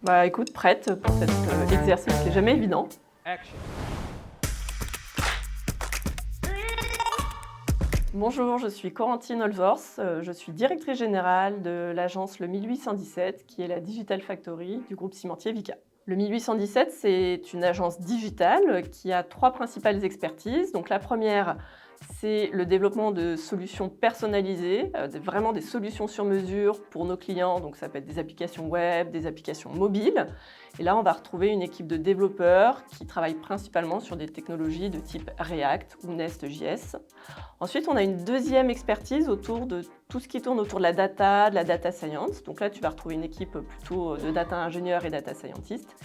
Bah écoute, prête pour cet exercice qui n'est jamais évident. Action. Bonjour, je suis Corentine Olzors, je suis directrice générale de l'agence Le 1817, qui est la Digital Factory du groupe cimentier Vicat. Le 1817, c'est une agence digitale qui a 3 principales expertises. Donc la première, c'est le développement de solutions personnalisées, vraiment des solutions sur mesure pour nos clients. Donc ça peut être des applications web, des applications mobiles. Et là, on va retrouver une équipe de développeurs qui travaillent principalement sur des technologies de type React ou Nest.js. Ensuite, on a une deuxième expertise autour de tout ce qui tourne autour de la data science. Donc là, tu vas retrouver une équipe plutôt de data ingénieurs et data scientists.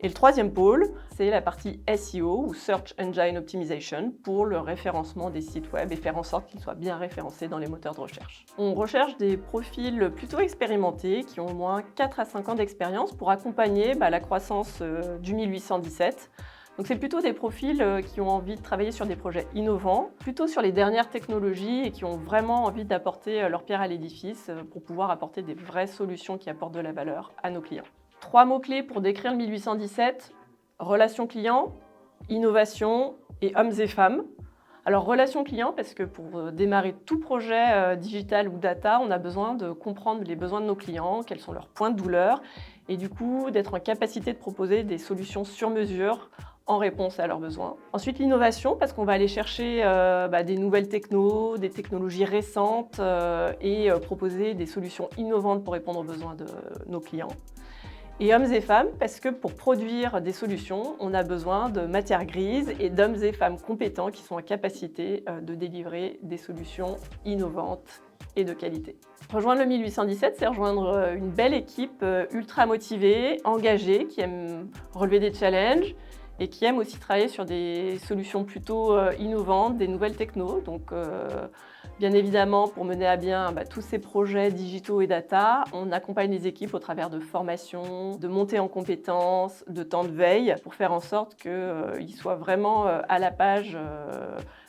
Et le troisième pôle, c'est la partie SEO ou Search Engine Optimization pour le référencement des sites web et faire en sorte qu'ils soient bien référencés dans les moteurs de recherche. On recherche des profils plutôt expérimentés qui ont au moins 4 à 5 ans d'expérience pour accompagner la croissance du 1817. Donc c'est plutôt des profils qui ont envie de travailler sur des projets innovants, plutôt sur les dernières technologies et qui ont vraiment envie d'apporter leur pierre à l'édifice pour pouvoir apporter des vraies solutions qui apportent de la valeur à nos clients. 3 mots-clés pour décrire le 1817, relation client, innovation et hommes et femmes. Alors relation client, parce que pour démarrer tout projet digital ou data, on a besoin de comprendre les besoins de nos clients, quels sont leurs points de douleur, et du coup d'être en capacité de proposer des solutions sur mesure en réponse à leurs besoins. Ensuite, l'innovation, parce qu'on va aller chercher des nouvelles technos, des technologies récentes et proposer des solutions innovantes pour répondre aux besoins de nos clients. Et hommes et femmes, parce que pour produire des solutions, on a besoin de matières grises et d'hommes et femmes compétents qui sont en capacité de délivrer des solutions innovantes et de qualité. Rejoindre le 1817, c'est rejoindre une belle équipe ultra motivée, engagée, qui aime relever des challenges et qui aime aussi travailler sur des solutions plutôt innovantes, des nouvelles technos. Donc, bien évidemment, pour mener à bien tous ces projets digitaux et data, on accompagne les équipes au travers de formations, de montées en compétences, de temps de veille, pour faire en sorte qu'ils soient vraiment à la page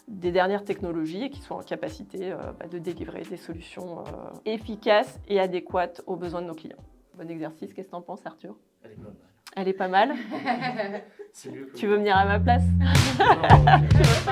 des dernières technologies et qu'ils soient en capacité de délivrer des solutions efficaces et adéquates aux besoins de nos clients. Bon exercice, qu'est-ce que tu en penses, Arthur ? Elle est pas mal. Elle est pas mal. C'est mieux que Tu veux venir à ma place ? Non,